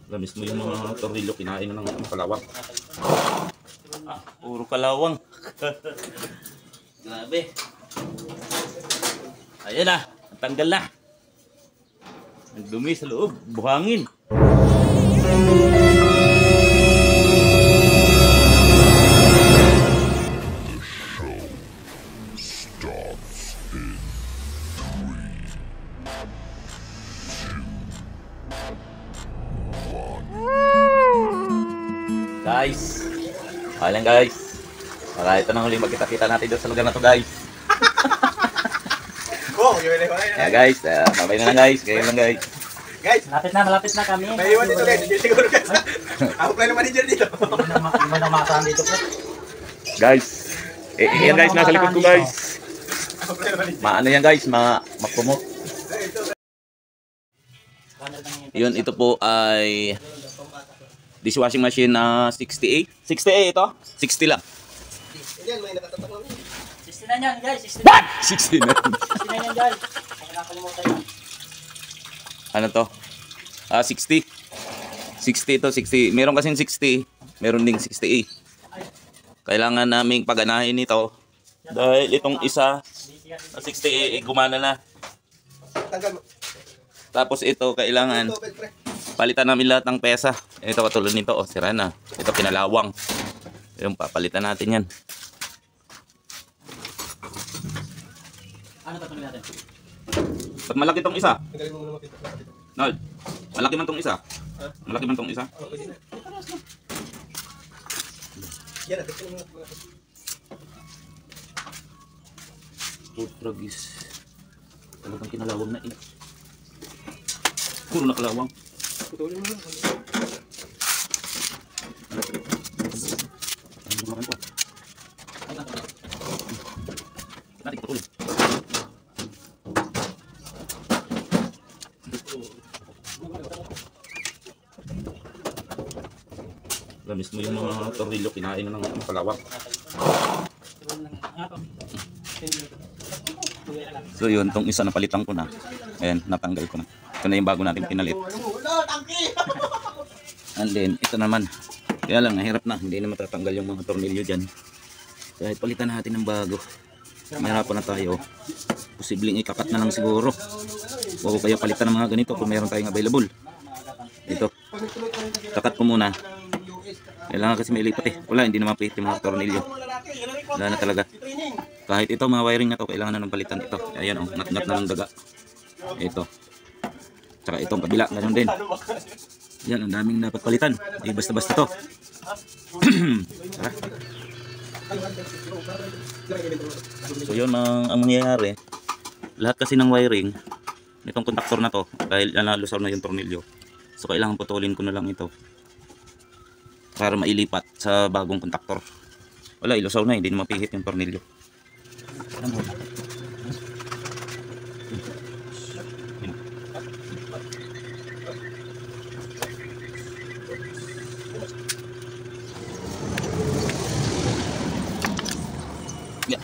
Lamis mo yung mga tornilyo, kinain na ng kalawang. Ah, puro kalawang. Grabe. Ayan na, natanggal na. Ang dumi sa loob, buhangin. Guys, ayan guys. Para ito na huling magkita-kita natin doon sa lugar na to guys. Yeah guys, babay na lang guys. Kaya lang guys. Guys, malapit na kami. May iwan dito guys, hindi siguro guys. Ako plan ng manager dito. Hindi na makasahan dito. Guys, yan guys, nasa likod ko guys. Maano yan guys, ma-promote. Yun, ito po ay dishwashing machine na 68. 68 ito? 60 lang. Yan, may nakatatak lang. 69 yan guys, 69. What? 69. 69 yan guys. Nakakalimutan yan. Ano to? 60. 60 to, 60. Meron kasing 60, meron ding 68. Kailangan naming paganahin ito dahil itong isa na 68 gumana na. Tanggal mo. Tapos ito kailangan palitan namin lahat ng pesa. Ito katulad nito, oh, sira na. Ito pinalawang. Yung papalitan natin yan. Ano tatanungin natin? Ba't malaki tong isa? Tanggalin mo muna makita. Nol, malaki man tong isa. Malaki man tong isa. Oo, pwede na. Yan, natin mo muna. Food tragis. Talagang kinalawang na eh. Puro nakalawang. Putulin mo na. Ano naman po? Natin putulin. Lamis mo yung mga tornilyo, kinain na ng kalawang. So yun, tong isa napalitan ko na. Ayan, natanggal ko na. Ito na yung bago natin pinalit. And then, ito naman. Kaya lang, nahirap na. Hindi na matatanggal yung mga tornilyo dyan. Kahit palitan natin ng bago. Mahirapan na tayo. Posibleng ikakat na lang siguro. O kaya palitan ng mga ganito kung meron tayong available. Ito. Kakat ko muna. Kailangan kasi may lipat eh. Wala, hindi na mapit yung mga tornilyo. Wala na talaga. Kahit ito, mga wiring na to, kailangan na ng palitan ito. Ayan o, ngat-ngat na ng daga. Ito. Tsaka itong kabila, ganoon din. Yan, ang daming dapat palitan. Eh, basta-basta to. So yun, ang mangyayari, lahat kasi ng wiring, itong kontaktor na to, dahil nalusaw na yung tornilyo. So kailangan putulin ko na lang ito. Para mailipat sa bagong kontaktor. Wala, ilusaw na, hindi na mapihit yung tornilyo. Yeah.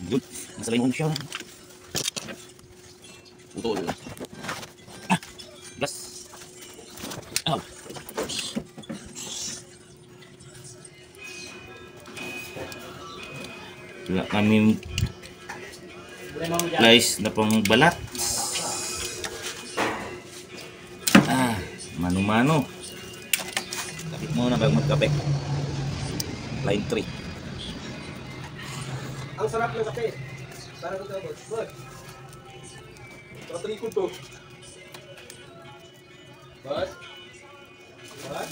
Yun, masalay mo siya. Putol. Gas. Ow. Wala kami guys na pang balat. Mano-mano. Kapit muna bago magkape. Line 3. Ang sarap ng kape. Parang ito, boss. Boss. Talikod to. Boss. Boss.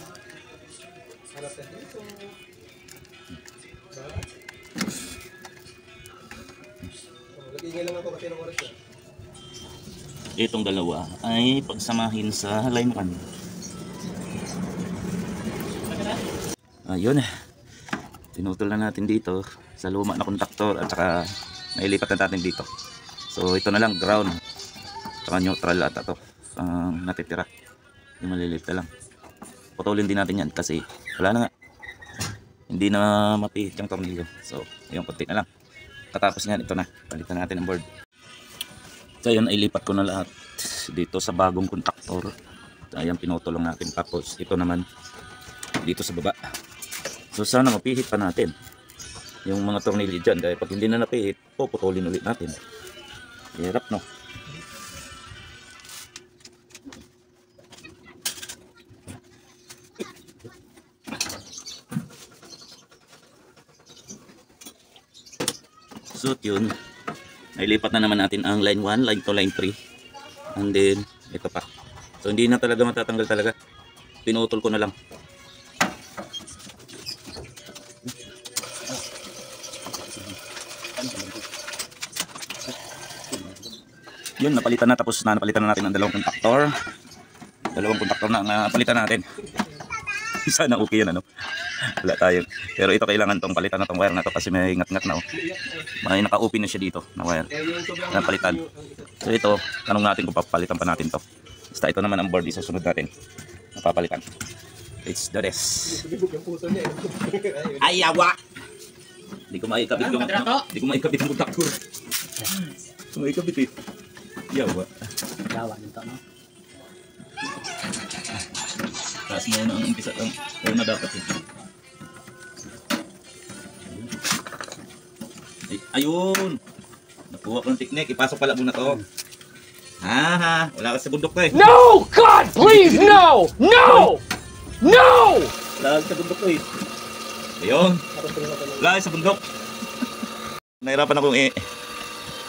Harap ka dito. Boss. Nag-ingay lang ako kasi ng oras na. Itong dalawa ay pagsamahin sa line 1. Ayun. Tinutol na natin dito sa luma na kontaktor at saka nailipat na natin dito. So ito na lang ground. Saka neutral at ito ang natitira. Yung maliliit na lang. Putulin din natin yan kasi wala na nga. Hindi na mapihit yung tornilyo. So, yung konti na lang. Katapos nga, ito na. Palitan natin ang board. So, yun, ilipat ko na lahat dito sa bagong kontaktor. Ayan, pinutulong natin. Tapos, ito naman dito sa baba. So, sana mapihit pa natin yung mga tornilyo dyan. Dahil pag hindi na napihit, puputulin ulit natin. Hirap, no? So yun, nailipat na naman natin ang line 1, line 2, line 3, and then ito pa. So hindi na talaga matatanggal talaga, pinutol ko na lang. Yun, napalitan na, tapos napalitan na natin ang dalawang kontaktor. Dalawang kontaktor na ang napalitan natin. Sana okay yan, ano? Wala tayo. Pero ito kailangan tong palitan na tong wire na to kasi may ngat-ngat na, oh. May naka-open na siya dito na wire. Na palitan. So ito, tanong natin kung papalitan pa natin to. Basta ito naman ang board isa sunod natin. Napapalitan. It's the rest. Ay, yawa! Hindi ko maikabit yung kontaktor. Hindi ko maikabit eh. Yawa. Yawa nito, no? Taas mo na ang umpisa lang. Pero na dapat eh. Ayun! Nakuha ko ng technique. Ipasok pala muna to. Ha. Wala ka sa bundok to eh. No! God, please, no! No! No! Wala ka sa bundok to eh. Ayun. Wala ka sa bundok. Nahirapan akong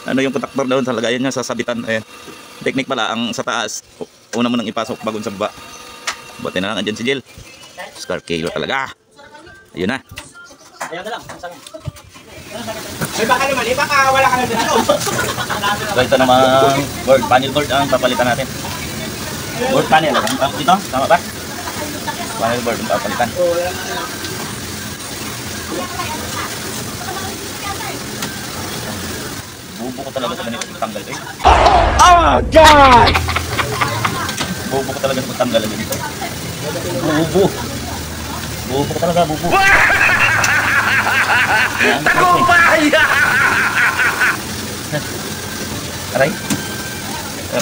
ano yung kontaktor doon sa lagayan niya sa sabitan. Ayan. Technique pala ang sa taas. Una mo nang ipasok bago sa baba. Buti na lang andyan si Jill. Scar kilo talaga. Ayun na. Ayaw na lang. Saan? May baka naman, baka wala ka na dito. So ito naman board, panel board ang papalitan natin. Board panel, ang dito, tama ba? Panel board ang papalitan. Bubo ko talaga sa ganito tanggal ko eh. Oh, God! Bubo ko talaga sa tanggal ganito. Bubo. Bubo ko talaga, bubo. Kumpaya! Aray.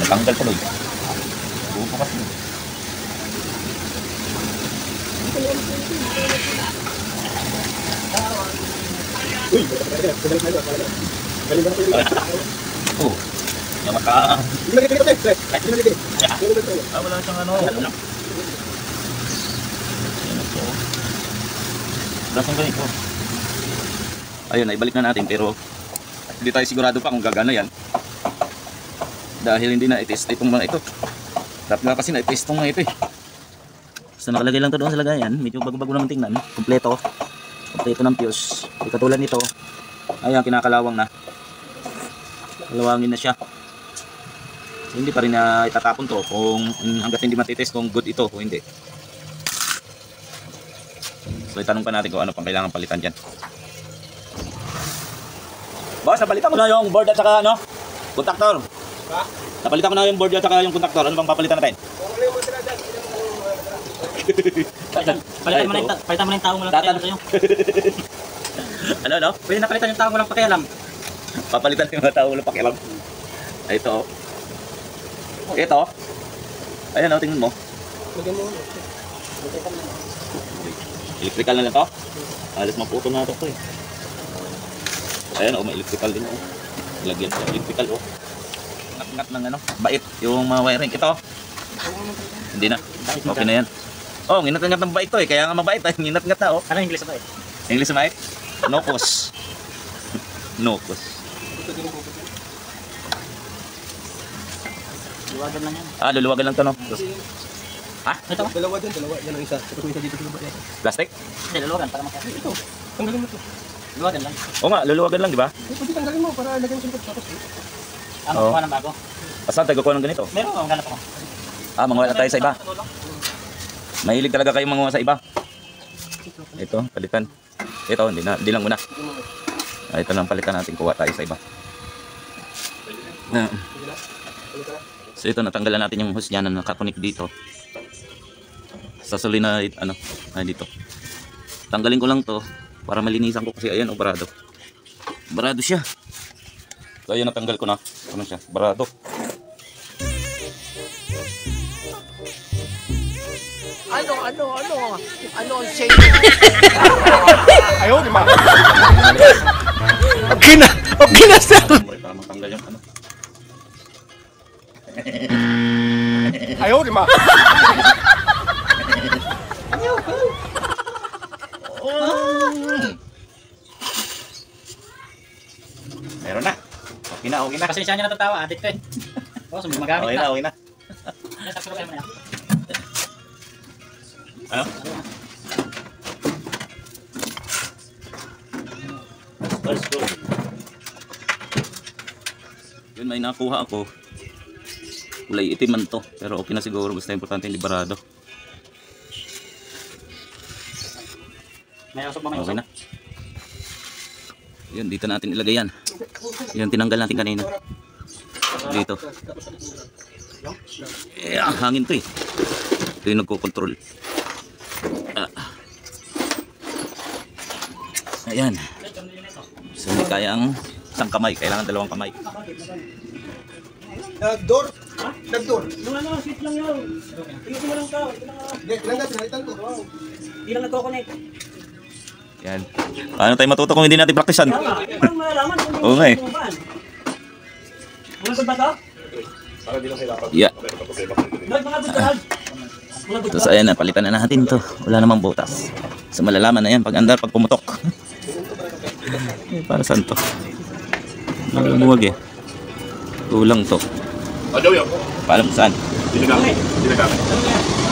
Tanggal ko doon. Bubo kasi. Oh. Yung maka... wala siyang ano. Wala siyang ganito. Ayun, ibalik na natin pero hindi tayo sigurado pa kung gagana yan. Dahil hindi na i-test itong mga ito. Dapat nga kasi na-test itong mga ito eh. Basta nakalagay lang ito doon sa lagayan. Medyo bago-bago naman tingnan. Kompleto. Kompleto ng fuse. Di katulad nito. Ayan, kinakalawang na. Kalawangin na siya. So, hindi pa rin na itatapon to kung hanggat hindi matitest kung good ito o hindi. So itanong pa natin kung ano pang kailangan palitan dyan. Boss, napalitan ko na yung board at saka ano? Kontaktor. Ha? Napalitan ko na yung board at saka yung kontaktor. Ano bang papalitan natin? Palitan mo na yung taong walang pakialam sa'yo. Ano? Pwede na palitan yung taong walang pakialam. Papalitan yung mga tao walang pakialam. Ay, ito. Ito. Ayan o, tingnan mo. Electrical na lang to. Alas maputo na ito eh. Ayan o, may electrical din o. Lagyan sa electrical o. Ngat-ngat ng ano, bait yung mga wiring. Ito. Hindi na. Okay na yan. Oh, nginat-ngat ng bait to eh. Kaya nga mabait ay nginat-ngat na o. Ano yung English ba eh? English na bait? Nokos. Nokos. Luwagan lang yan. Ah, luluwagan lang to no. Ha? Ito? Dalawa dyan, dalawa. Yan ang isa. Ito isa dito sa baba. Plastic? Hindi, luluwagan para makasya. Ito. Tanggalin mo ito. Luwagan lang. Oo nga, luluwagan lang, di ba? Pwede tanggalin mo para lagyan mo sa tapos. Ano Oo. kuha ng bago? Asan tayo kukuha ng ganito? Meron ko, maghanap ako. Ah, manguha tayo sa iba. Mahilig talaga kayo manguha sa iba. Ito, palitan. Ito, hindi lang muna. Ah, ito lang palitan natin, kuha tayo sa iba. So ito, natanggalan natin yung hose niya na nakakunik dito. Sasuli na ano, dito. Tanggalin ko lang to para malinisan ko kasi ayan, barado. Barado siya. So ayan, natanggal ko na. Ano siya? Barado. Ano ang say? Ayaw, di ba? Okay na, sir. Para matanggal yung ano. Ayaw, di ba? Meron na. Okay na, okay na. Pasensya niyo natatawa, adik ko eh. Oo, so magamit Okay na. na, okay na. Sakto kayo muna. Ano? Let's go. Yun, may nakuha ako. Kulay itim man to. Pero okay na siguro. Basta importante hindi barado. May usok ba, may Okay usok? na. Yun, dito natin ilagay yan. Yun, tinanggal natin kanina. Dito. Hangin to eh. Ito yung nagko-control. Ayan. So, hindi kaya ang isang kamay. Kailangan dalawang kamay. Nag-door. Nag-door. Ano, switch lang yun. Tingnan mo lang to. Hindi, lang pinalitan ko. Hindi lang nagko-connect. Yan. Paano tayo matuto kung hindi natin praktisan? Parang malalaman kung Oo nga eh. Mga ba to? Yeah. Mga butahag. Tapos ayan na, palitan na natin to. Wala namang butas. So malalaman na yan pag andar, pag pumutok. Para saan to? Buwag eh. Kulang to. Paalam saan? Dinagamit.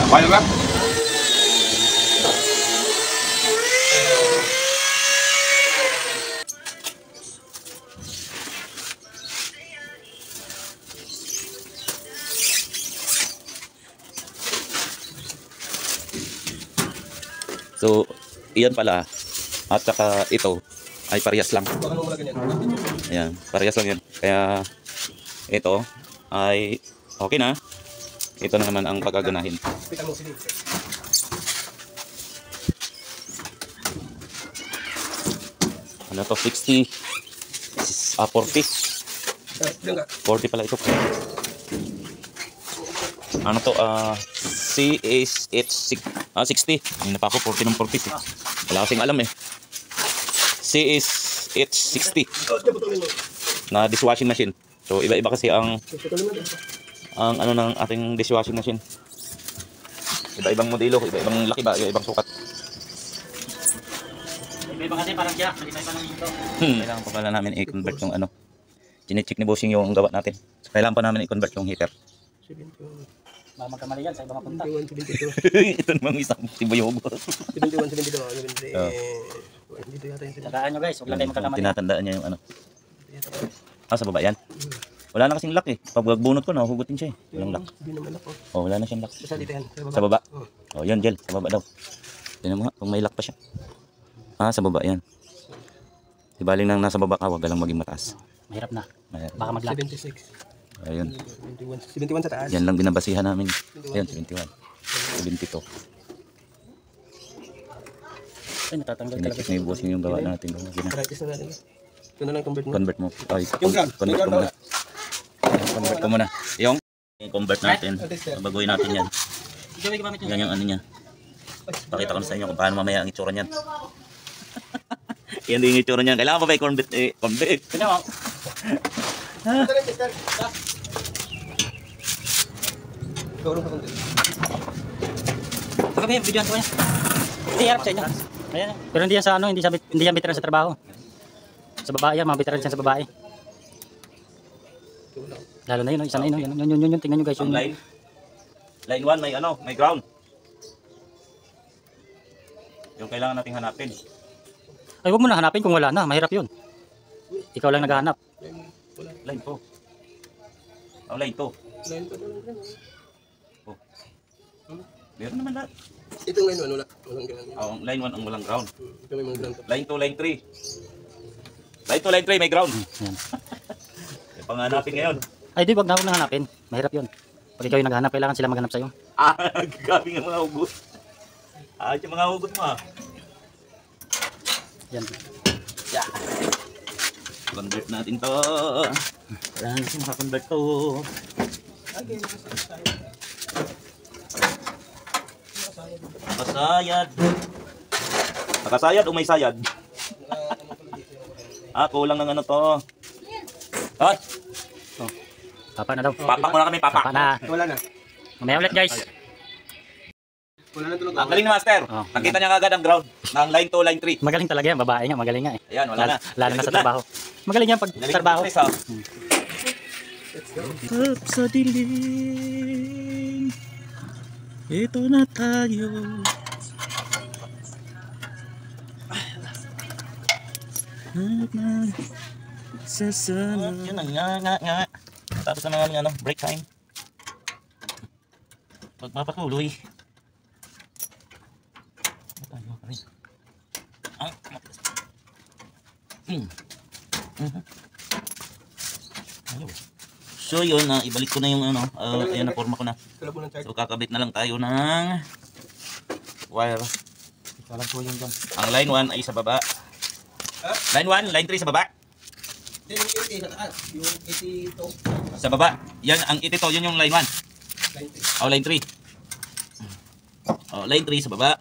Paano ka? So, iyan pala. At saka ito ay parehas lang. Ayan, parehas lang yan. Kaya ito ay okay na. Ito na naman ang pagaganahin. Ano to? 60 40 40 pala ito. Ano to? CSH 60. Ang napa ako 40 ng 40. Wala kasing alam eh. CSH 60 na dishwashing machine. So iba-iba kasi ang ano ng ating dishwashing machine. Iba-ibang modelo, iba-ibang laki ba, iba-ibang sukat. Iba kasi parang siya. Iba pa naman ito. Kailangan pa pala namin i-convert yung ano. Chine-check ni bossing yung gawa natin. So, kailangan pa namin i-convert yung heater. Baka magkamali yan sa iba mapunta. Ito namang isang tibayog. 71, 72. Dito yata yung Tandaan nyo guys, huwag lang kayo magkakamali. Tinatandaan niya yung ano. Sa baba yan. Wala na kasing lock eh. Pag bunot ko, nahuhugutin siya eh. Walang lock. Hindi naman ako. Oh, wala na siyang lock. Basta dito yan. Sa baba? Oh, yun, Jel. Sa baba daw. Tignan mo nga, kung may lock pa siya. Sa baba yan. Di baling nang nasa baba ka, wag ka lang maging mataas. Mahirap na. Ayan. Baka mag-lock. 76. Ayun. 71 sa taas. Yan lang binabasihan namin. Ayun, 71. 72. Ay, natatanggal talaga. Sinecheck na yung bossing yung gawa natin. Practice na natin. Ito na lang convert mo. Convert mo. Ay, Yung ground. convert ko muna. Convert ko muna. Yung convert natin. Baguhin natin yan. Ikaw ay gamamit yun. Yan yung ano niya. Pakita ko na sa inyo kung paano mamaya ang itsura niyan. Yan din yung itsura niyan. Kailangan pa ba i-convert? Convert. Tignan mo. Baka may videoan ko niya. Hindi, harap sa inyo. Ayan. Pero hindi yan sa ano, hindi yan veteran sa trabaho. Sa babae yan, mga veteran yan sa babae. Lalo na yun, isa na yun. Yun. Tingnan nyo guys. Ang line. Line 1 may ano, may ground. Yung kailangan nating hanapin. Ay, huwag mo na hanapin kung wala na. Mahirap yun. Ikaw lang naghahanap. Line 2. Oh, line 2. Oh. Meron naman lahat. Itong line 1, walang ground. Oh, ang line 1 ang walang ground. Ito may mga ground. Line 2, line 3. Line 2, line 3 may ground. Yan. Panganapin ngayon. Ay, di, wag na hanapin. Mahirap yun. Pag ikaw yung naghahanap, kailangan sila maghanap sa'yo. Gabi ng mga ugot. Ay, yung mga hugot mo ah. Yan. Yeah. Convert natin to. Wala na kasi makakonvert to. Nakasayad. Nakasayad o may sayad? Kulang ng ano to. Ay! Oh. Papa na daw. Papak muna kami, papak. Papa na. Wala na. Mamaya ulit guys. Wala na tulog. Ang galing ni Master. Oh. Nakita niya agad ang ground ng line 2, line 3. Magaling talaga yan. Babae nga. Magaling nga eh. Ayan, wala na. Lalo na sa trabaho. Magaling yan pag Galing trabaho. ng press, Up sa dilim, ito na tayo. Sasama. Yun ang nga. Tapos na nga ano, break time. Pagpapatuloy. So yun, ibalik ko na yung ano, ayan na forma ko na. Kalabo ng charge. So kakabit na lang tayo ng wire. Walang po yung dyan. Ang line 1 ay sa baba. Line 1, line 3 sa baba. Then yung 80 sa taas. Yung 80 to. Sa baba. Yan, ang itito, yun yung line 1. Line 3. O, line 3. O, line 3 sa baba.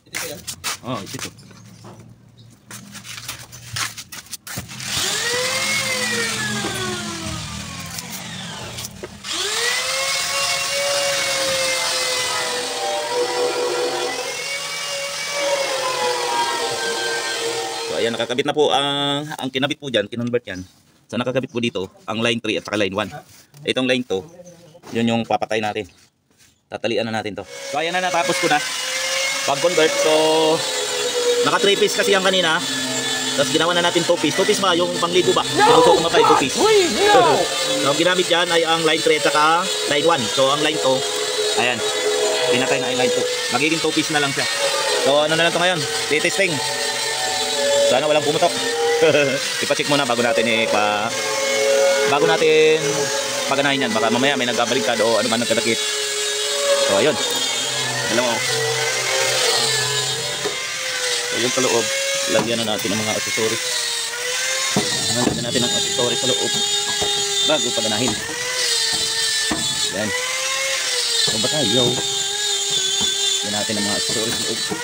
Ito pa yan. O, itito. So, ayan, nakakabit na po ang kinabit po dyan, kinonvert yan. So, nakakabit po dito ang line 3 at saka line 1. Itong line 2, yun yung papatay natin. Tatalian na natin to. So, ayan na, natapos ko na. Pag-convert, so, naka 3 piece kasi yan kanina. Tapos ginawa na natin 2 piece. 2 piece ba? Yung panglibo ba? Pinusok ko mapay 2 piece. Please, no! So, ang ginamit dyan ay ang line 3 at saka line 1. So, ang line 2, ayan. Pinatay na ang line 2. Magiging 2 piece na lang siya. So, ano na lang ito ngayon? Testing. Sana walang pumutok. Ipa-check muna bago natin paganahin yan. Baka mamaya may nagkabaligtad o ano man nagkadakit. So, ayun. Alam mo. So, yung sa loob, lagyan na natin ang mga accessories. Lagyan na natin ang accessories sa loob bago paganahin. Yan. So, ba tayo? Lagyan natin ang mga accessories sa loob.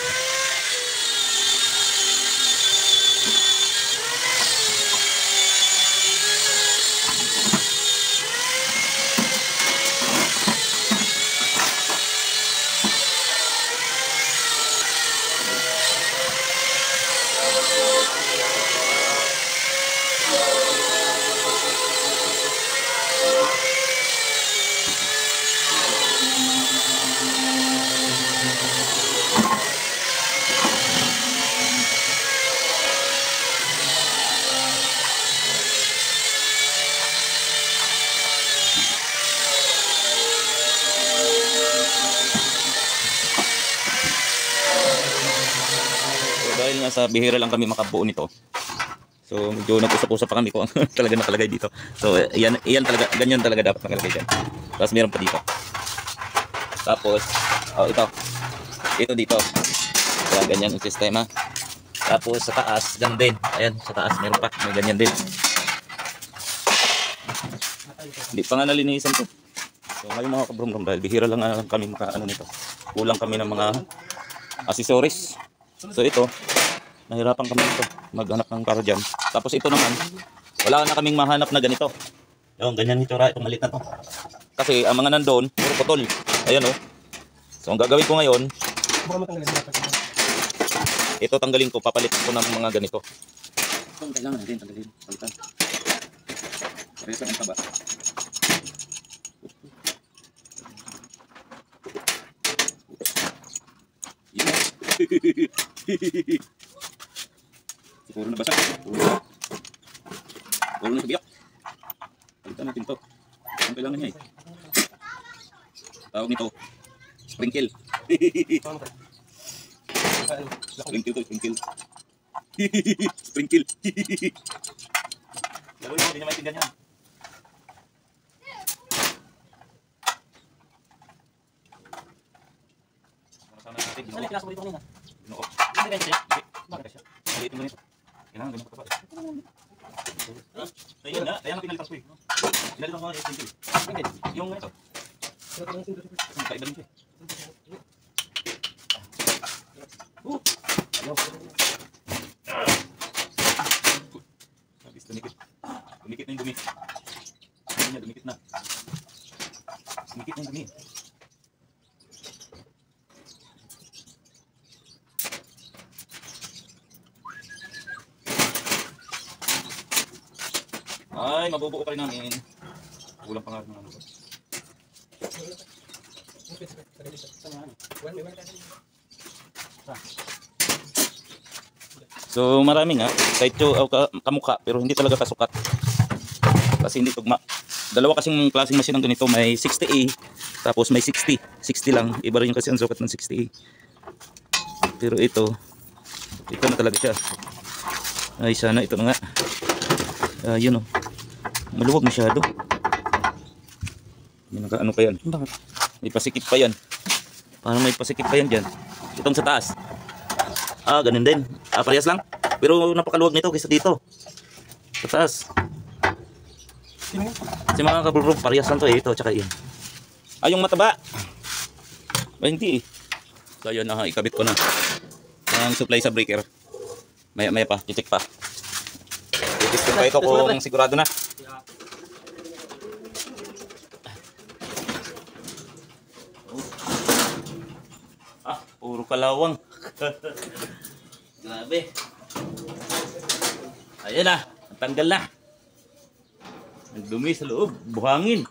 Dahil nga sa bihira lang kami makabuo nito. So medyo nag-usap-usap pa kami kung talaga nakalagay dito. So iyan talaga, ganyan talaga dapat nakalagay dyan. Tapos meron pa dito. Tapos, ito dito. Kaya ganyan ang sistema. Tapos sa taas, ganun din. Ayan, sa taas meron pa. May ganyan din. Hindi pa nga nalinisan to. So ngayon mga kabrum-brum, dahil bihira lang kami maka nito. Kulang kami ng mga accessories. So ito, nahirapan kami ito maghanap ng para dyan. Tapos ito naman, wala na kaming mahanap na ganito. Yung ganyan ito, itong malit na to. Kasi ang mga nandoon, puro putol. Ayan o. So ang gagawin ko ngayon, ito tanggalin ko, papalit ko ng mga ganito. Ito kailangan natin tanggalin, palitan. Parehas ang taba. Siguro na basag. Puro na kabiyak. Palitan natin to. Ang kailangan niya eh. Tawag nito, sprinkle. Sprinkle to, sprinkle. Sprinkle. Lalo mo, hindi niya maintindihan yan. Kasama natin. Saan yung pinasok mo dito kanina? Ginoo. Hindi ganyan siya. Bakit siya? Maliit mo nito. Kailangan ganyan kapal. Ayun na, kaya nga pinalitan ko eh. Pinalitan ko nga eh. Yung ito. Kaiba din siya. Habis dumikit. Dumikit na yung dumi. Ayun niya, dumikit na. Dumikit na yung dumi. Ay, mabubuo pa rin namin. Kulang pa nga ng ano. So marami nga, kahit yung kamukha, pero hindi talaga kasukat. Kasi hindi tugma. Dalawa kasing klaseng machine ng ganito, may 60A, tapos may 60. 60 lang, iba rin kasi ang sukat ng 60A. Pero ito na talaga siya. Ay sana, ito na nga. Yun o. Maluwag masyado. Ano pa yan? Bakit? May pasikip pa yan. Parang may pasikip pa yan dyan. Itong sa taas. Ganun din. Parehas lang. Pero napakaluwag nito kaysa dito. Sa taas. Kasi mga kabulbog, parehas lang to eh. Ito, tsaka yun. Yung mataba. Hindi eh. So yun, ikabit ko na. Ang supply sa breaker. Maya pa, check pa. Titistin pa ito kung sigurado na. Puro kalawang. Grabe. Ayan na, tanggal na. Ang dumi sa loob, buhangin.